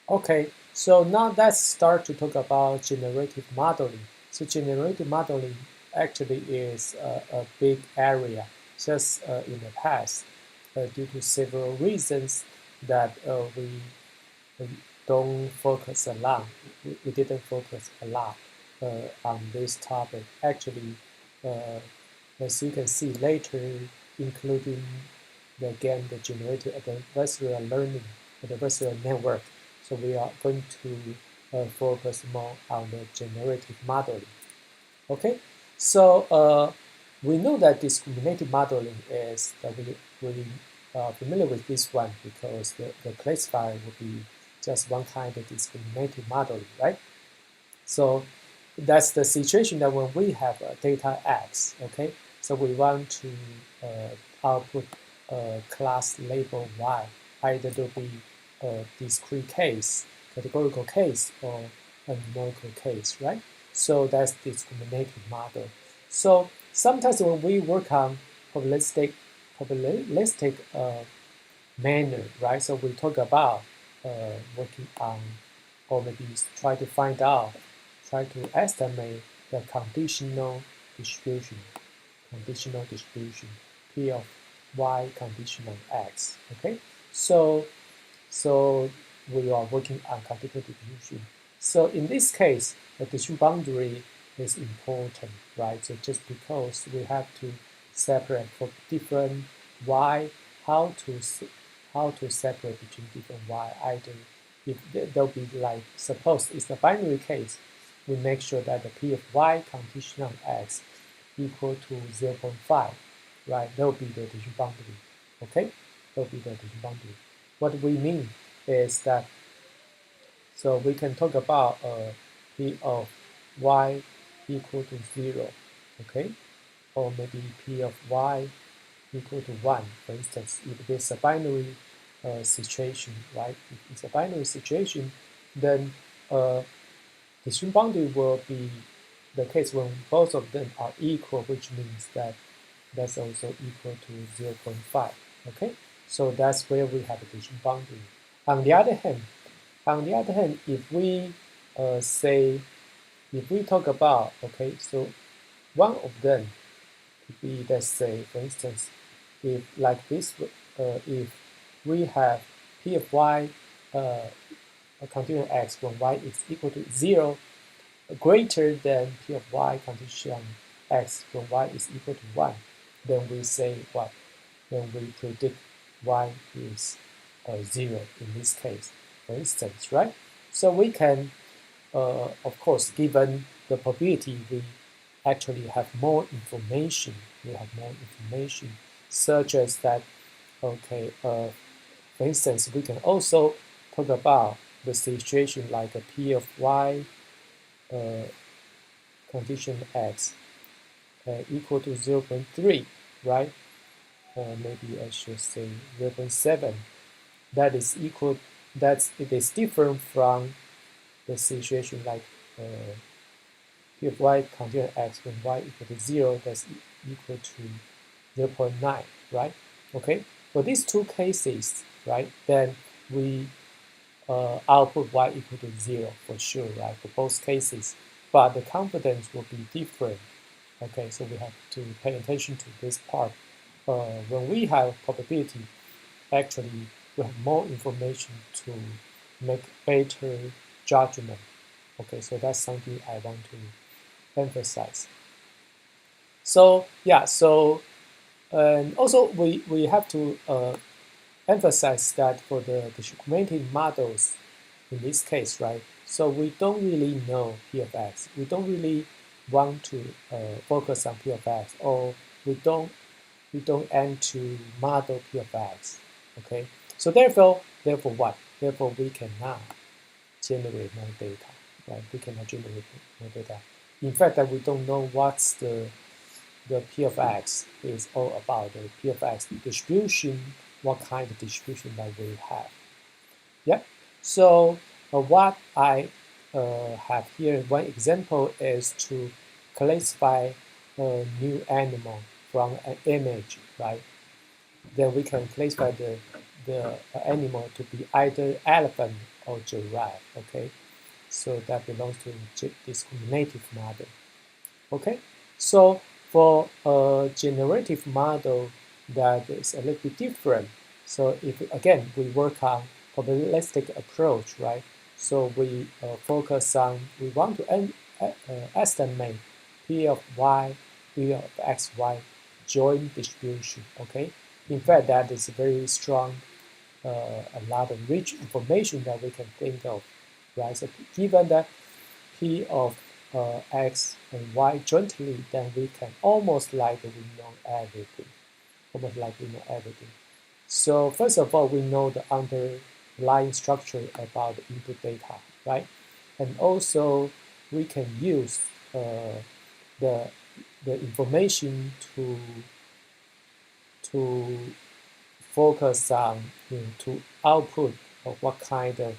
Okay, so now let's start to talk about generative modeling. So generative modeling actually is a big area. Just in the past, due to several reasons that we don't focus a lot. We didn't focus a lot on this topic. Actually, uh, as you can see later, including again the generative adversarial learning, adversarial network. So we are going to focus more on the generative modeling. Okay, so we know that discriminative modeling is that we familiar with this one because the classifier would be just one kind of discriminative modeling, right? So that's the situation that when we have a data X, okay, so we want to output a class label Y, either to be a discrete case, categorical case, or a numerical case, right? So that's discriminative model. So sometimes when we work on probabilistic manner, right? So we talk about working on, or maybe try to find out, try to estimate the conditional distribution, P of y conditional x. Okay, so so we are working on conditional distribution. So in this case, the distribution boundary is important, right? So just because we have to separate for different y, how to separate between different y, either if there'll be like, suppose it's a binary case, we make sure that the p of y conditional x equal to 0.5, right? That will be the distribution boundary, okay? That will be the distribution boundary. What we mean is that, so we can talk about p of y equal to 0, okay? Or maybe p of y equal to 1, for instance, if it's a binary situation, right? If it's a binary situation, then the string boundary will be the case when both of them are equal, which means that that's also equal to 0.5, okay? So that's where we have a division boundary. On the other hand, if we say, if we talk about, okay, so one of them could be, let's say, for instance, if like this, if we have p of y, a continuous x when y is equal to 0, greater than p of y condition x when y is equal to 1, then we say what? Then we predict y is 0 in this case, for instance, right? So we can, of course, given the probability, we actually have more information. We have more information, such as that, okay, for instance, we can also talk about the situation like a p of y uh, condition x equal to 0.3, right? Maybe I should say 0.7. That is equal, it is different from the situation like p of y condition x when y equal to 0, that's equal to 0.9, right? Okay, for these two cases, right, then we output y equal to 0 for sure, right, for both cases, but the confidence will be different. Okay, so we have to pay attention to this part. When we have probability, actually we have more information to make better judgment. Okay, so that's something I want to emphasize. So yeah, so and also we have to emphasize that for the discriminative models in this case, right? So we don't really know P of X. We don't really want to focus on P of X, or we don't aim to model P of X. Okay. So therefore what? Therefore we cannot generate more data, right? We cannot generate more data. In fact, that we don't know what's the P of X is all about. The P of X distribution, what kind of distribution that we have. Yeah. So what I have here, one example is to classify a new animal from an image, right? Then we can classify the animal to be either elephant or giraffe. Okay, so that belongs to discriminative model. Okay, so for a generative model that is a little bit different. So if again we work on probabilistic approach, right? So we focus on, we want to estimate P of y, P of xy joint distribution. Okay, in fact that is very strong, a lot of rich information that we can think of, right? So given that P of x and y jointly, then we can almost like we know everything. Almost like we know everything. So first of all, we know the underlying structure about the input data, right? And also we can use the information to focus on, to output of what kind of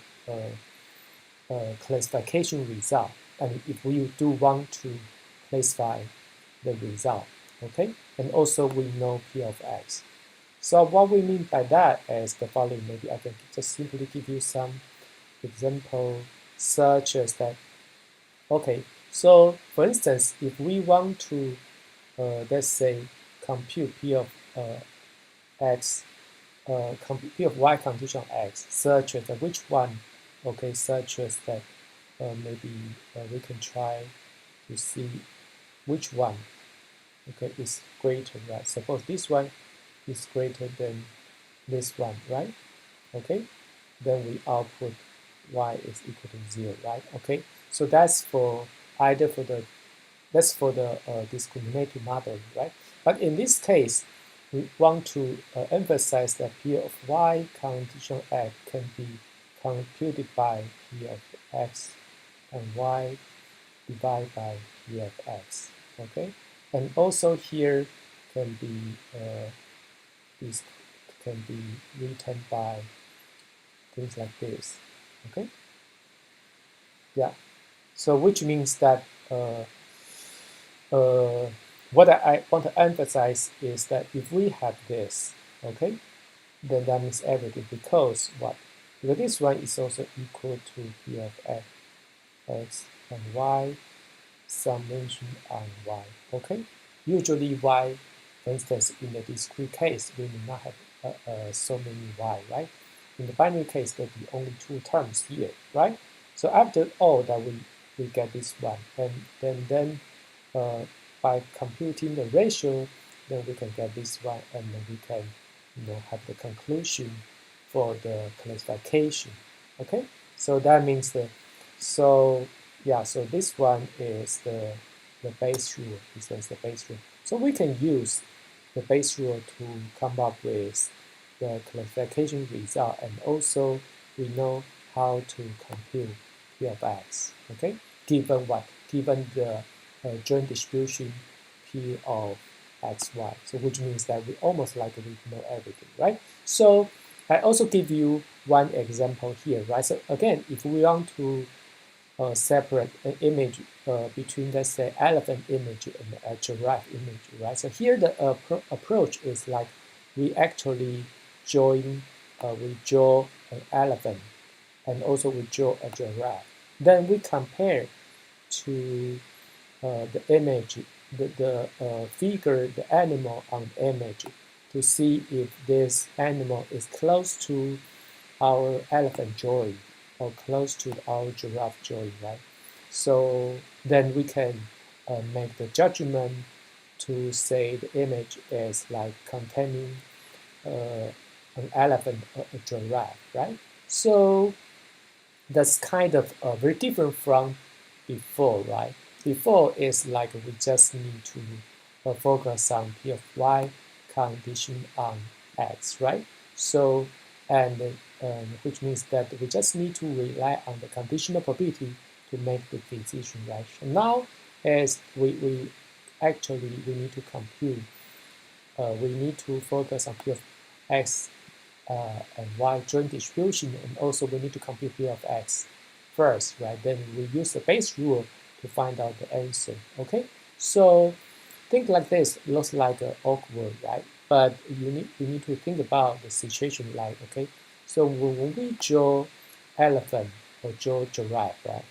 classification result, and if we do want to classify the result, okay? And also we know P of x. So what we mean by that is the following. Maybe I can just simply give you some example such as that. Okay, so for instance, if we want to, let's say, compute P of x, P of y condition x, such as that which one, okay, such as that maybe we can try to see which one, okay, is greater, right? Suppose this one is greater than this one, right? Okay, then we output y is equal to 0, right? Okay, so that's for either for the, that's for the discriminative model, right? But in this case, we want to emphasize that P of y condition x can be computed by P of x and y divided by P of x, okay? And also here can be, this can be written by things like this, okay? Yeah, so which means that what I want to emphasize is that if we have this, okay, then that means everything, because what? Because this one is also equal to P of x and y summation on y, okay? Usually y, for instance, in the discrete case, we may not have so many y, right? In the binary case, there will be only two terms here, right? So after all that we get this one, and then by computing the ratio, then we can get this one, and then we can, have the conclusion for the classification. Okay, so that means that, so yeah, so this one is the base rule. This is the base rule. So we can use the base rule to come up with the classification result, and also we know how to compute P of x. Okay, given what? Given the joint distribution P of xy. So which means that we almost like we know everything, right? So I also give you one example here, right? So again, if we want to separate an image between, let's say, elephant image and a giraffe image, right? So here the approach is like we actually we draw an elephant, and also we draw a giraffe. Then we compare to the image, the figure, the animal on the image, to see if this animal is close to our elephant drawing or close to our giraffe drawing, right? So then we can make the judgment to say the image is like containing an elephant or a giraffe, right? So that's kind of very different from before, right? Before is like we just need to focus on P of y condition on x, right? So, and which means that we just need to rely on the conditional probability to make the decision, right? So now, as we actually we need to compute, we need to focus on P of x and y joint distribution, and also we need to compute P of x first, right? Then we use the base rule to find out the answer, okay? So think like this looks like awkward, right? But we need to think about the situation like, okay, so when we draw elephant or giraffe, right?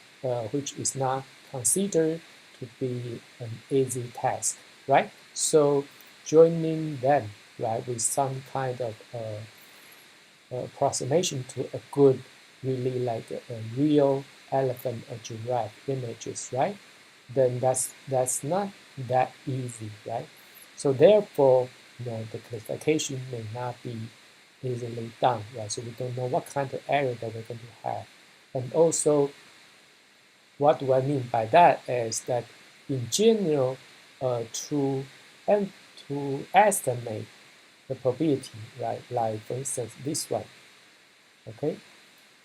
Which is not considered to be an easy task, right? So joining them, right, with some kind of approximation to a good, really like a real elephant or giraffe images, right? Then that's not that easy, right? So therefore, the classification may not be easily done, right? So we don't know what kind of error that we're going to have. And also, what do I mean by that is that in general, to and to estimate the probability, right? Like for instance, this one, okay?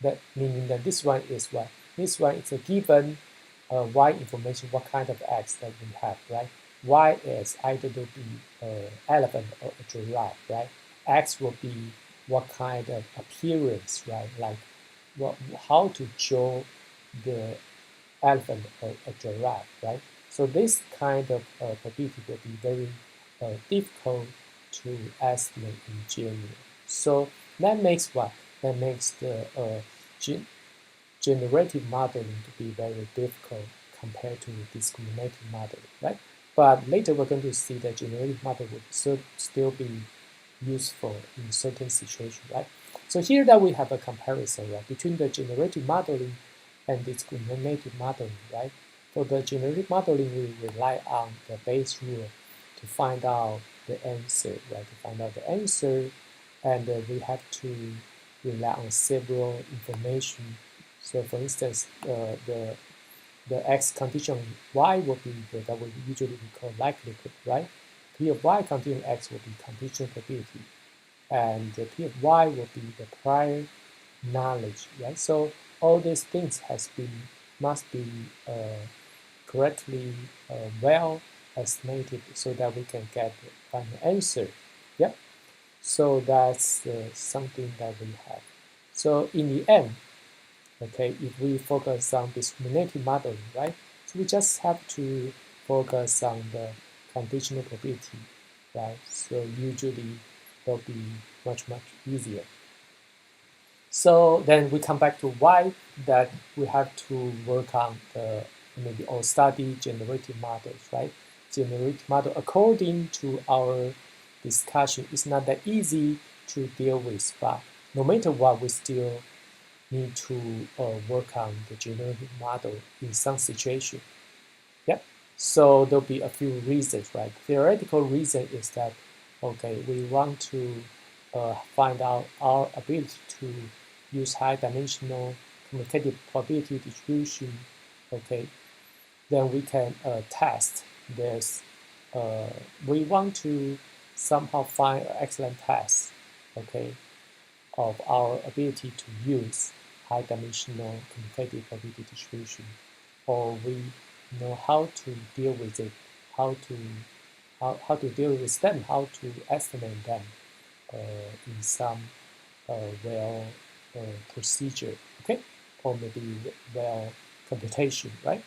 That meaning that this one is what? This one is a given y information, what kind of x that we have, right? Y is either to be elephant or a giraffe, right? X will be what kind of appearance, right? Like how to draw the elephant or a giraffe, right? So this kind of probability will be very difficult to estimate in general. So that makes what? That makes the generative modeling to be very difficult compared to discriminative modeling, right? But later we're going to see that generative model will still be useful in certain situations, right? So here that we have a comparison, right, between the generative modeling and discriminative modeling, right? For the generative modeling, we rely on the base rule to find out the answer, right? To find out the answer, and we have to rely on several information. So, for instance, the x condition y will be that we usually call likelihood, right? P of y condition x will be conditional probability, and the P of y will be the prior knowledge, right? So all these things must be correctly well estimated so that we can get the final answer. Yep. So that's something that we have. So in the end, okay, if we focus on discriminative modeling, right? So we just have to focus on the conditional probability, right? So usually it'll be much easier. So then we come back to why that we have to work on the maybe or study generative models, right? Generative model, according to our discussion, is not that easy to deal with, but no matter what, we still need to work on the generative model in some situation. Yep. So there'll be a few reasons, right? Theoretical reason is that, okay, we want to find out our ability to use high dimensional commutative probability distribution, okay, then we can test this. We want to somehow find an excellent test, okay, of our ability to use high dimensional commutative probability distribution, or we know how to deal with it, how to deal with them, how to estimate them in some well procedure, okay, or maybe well computation, right?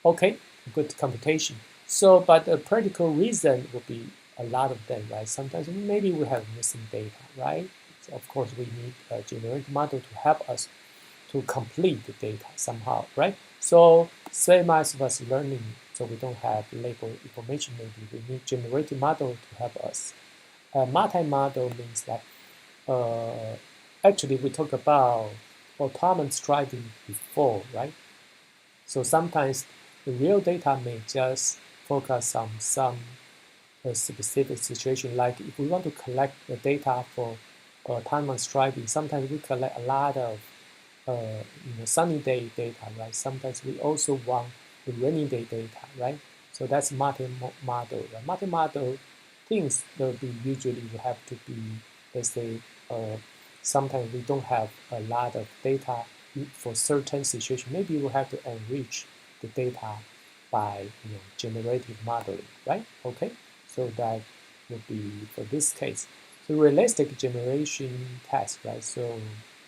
Okay, good computation. So, but the practical reason would be a lot of them, right? Sometimes maybe we have missing data, right? So of course, we need a generative model to help us to complete the data somehow, right? So same as was learning, so we don't have label information, maybe we need generative model to help us. A multi-model means that actually we talked about autonomous driving before, right? So sometimes the real data may just focus on some specific situation. Like if we want to collect the data for autonomous driving, sometimes we collect a lot of sunny day data, right? Sometimes we also want the rainy day data, right? So that's multi-model. Right? Multi-model things that we usually will have to be, let's say, sometimes we don't have a lot of data for certain situation. Maybe we have to enrich the data by generative modeling, right? Okay, so that would be for this case. So realistic generation task, right? So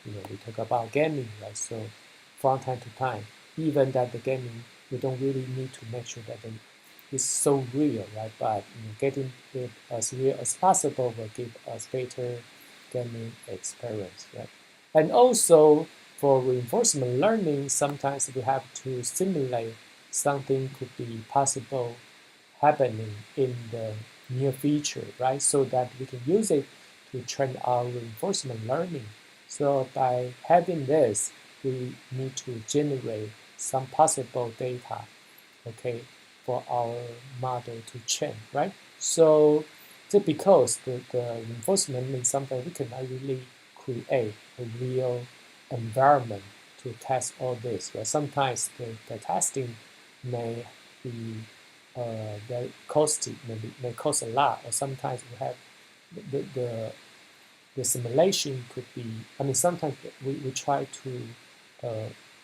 we talk about gaming, right? So from time to time, even that the gaming, we don't really need to make sure that it's so real, right? But getting it as real as possible will give us better gaming experience, right? And also for reinforcement learning, sometimes we have to simulate something could be possible happening in the near future, right? So that we can use it to train our reinforcement learning. So by having this, we need to generate some possible data, okay, for our model to train, right? So just because the reinforcement means something we cannot really create a real environment to test all this, right? Sometimes the testing may be very costly, may cost a lot, or sometimes we have the, the, the simulation could be, I mean, sometimes we try to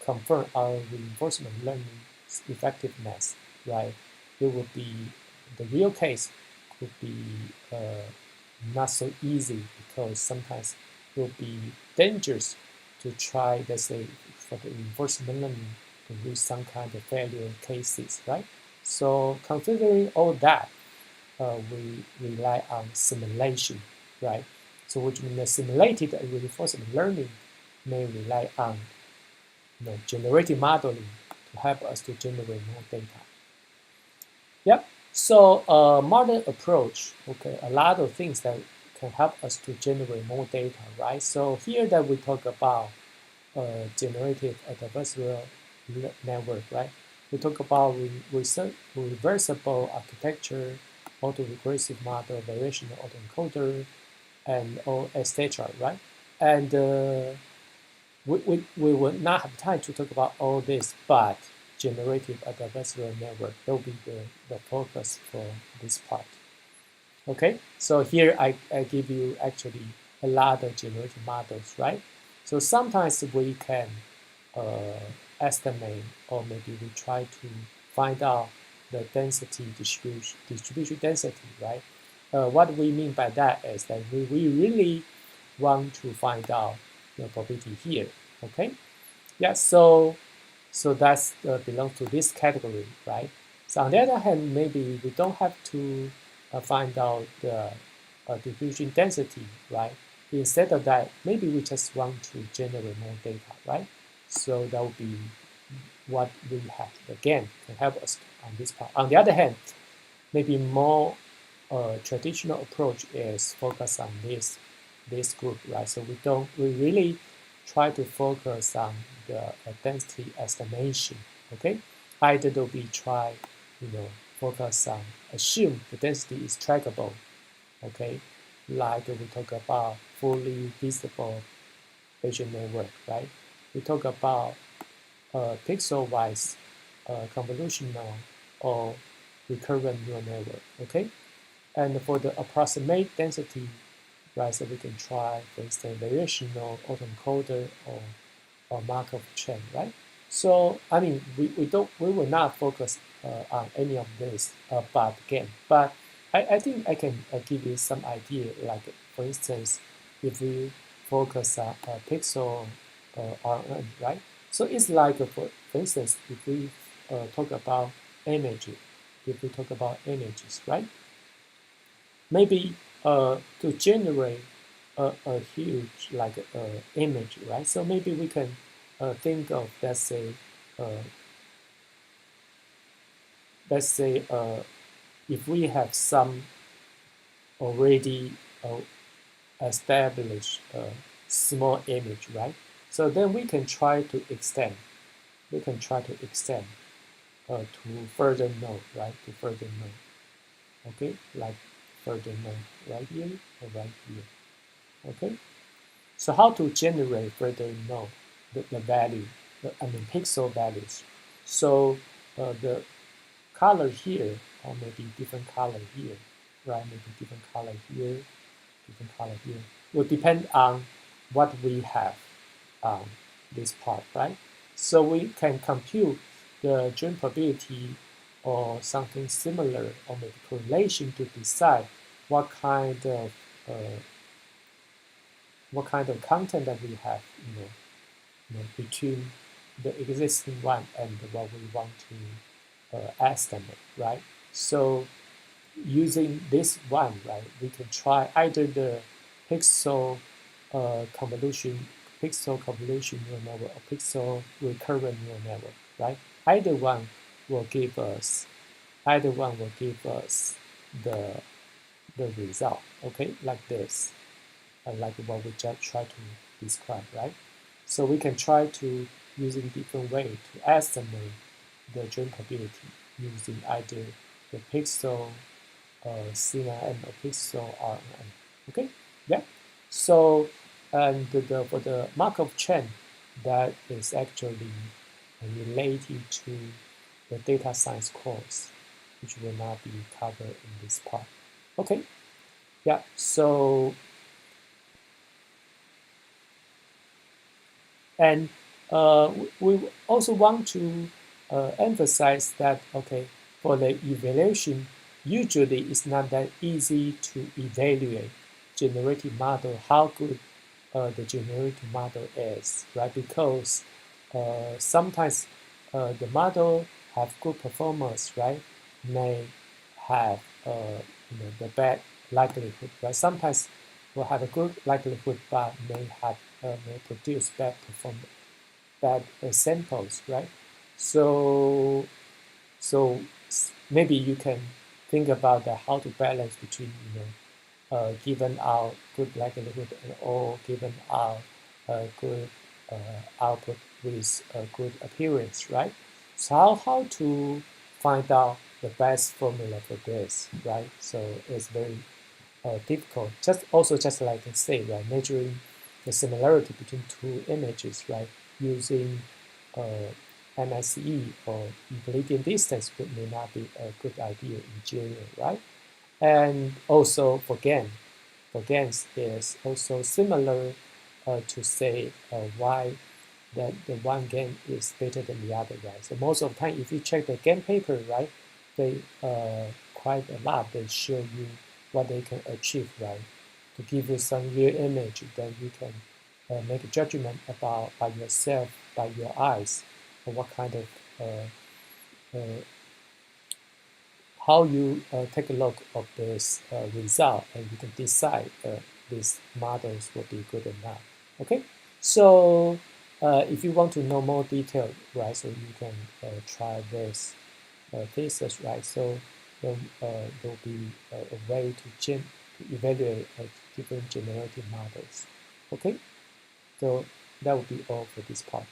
confirm our reinforcement learning effectiveness, right? It would be, the real case could be not so easy because sometimes it will be dangerous to try, let's say, for the reinforcement learning to reach some kind of failure cases, right? So considering all that, we rely on simulation, right? So which means the simulated reinforcement learning may rely on generative modeling to help us to generate more data. Yep. So modern approach, okay, a lot of things that can help us to generate more data, right? So here that we talk about generative adversarial network, right? We talk about reversible architecture, autoregressive model, variational autoencoder, and all etc. Right? And we will not have time to talk about all this, but generative adversarial network will be the focus for this part. Okay, so here I give you actually a lot of generative models, right? So sometimes we can estimate, or maybe we try to find out the density distribution density, right? What we mean by that is that we really want to find out the probability here, okay? Yeah, so that's belongs to this category, right? So on the other hand, maybe we don't have to find out the diffusion density, right? Instead of that, maybe we just want to generate more data, right? So that would be what we have. Again, can help us on this part. On the other hand, maybe more traditional approach is focus on this group, right? So we really try to focus on the density estimation, okay? Either do we try, focus on assume the density is trackable, okay? Like we talk about fully visible Bayesian network, right? We talk about pixel-wise convolutional or recurrent neural network, okay? And for the approximate density, right, so we can try, for instance, variational autoencoder or Markov chain, right? So, I mean, we will not focus on any of this, but I think I can give you some idea, like, for instance, if we focus on pixel RN, right? So it's like, for instance, if we talk about energy, if we talk about energies, right? Maybe to generate a huge like image, right? So maybe we can think of, uh, let's say if we have some already established small image, right? So then we can try to extend. We can try to extend to further node, right? To further node, okay? Like further node right here or right here. Okay, so how to generate further node the value, I mean pixel values. So the color here, or maybe different color here, right? Maybe different color here, different color here. Will depend on what we have on this part, right? So we can compute the joint probability or something similar, or maybe correlation to decide what kind of content that we have, between the existing one and what we want to estimate, right? So using this one, right, we can try either the pixel convolution pixel convolution neural network or pixel recurrent neural network, right? Either one will give us the result, okay, like this, like what we just tried to describe, right? So we can try to using different way to estimate the drinkability using either the pixel CNN or pixel RNN. Okay, yeah. So and for the Markov chain, that is actually related to the data science course, which will not be covered in this part. Okay, yeah. So and we also want to emphasize that, okay, for the evaluation, usually it's not that easy to evaluate generative model, how good the generative model is, right? Because sometimes the model have good performance, right? May have the bad likelihood, right? Sometimes will have a good likelihood, but may produce bad samples, right? So so maybe you can think about that, how to balance between given our good likelihood and or given our good output with a good appearance, right? So how to find out the best formula for this, right? So it's very difficult. Just like I say, right, measuring the similarity between two images, right, using uh, MSE or Euclidean distance may not be a good idea in general, right? And also for GANs is also similar to say why that the one GAN is better than the other, right? So most of the time, if you check the GAN paper, right, they quite a lot. They show you what they can achieve, right? To give you some real image, then you can make a judgment about by yourself, by your eyes, what kind of uh, how you take a look of this result, and you can decide these models will be good or not. Okay, so if you want to know more detail, right, so you can try this thesis, right? So then there will be a way to evaluate different generative models. Okay, so that would be all for this part.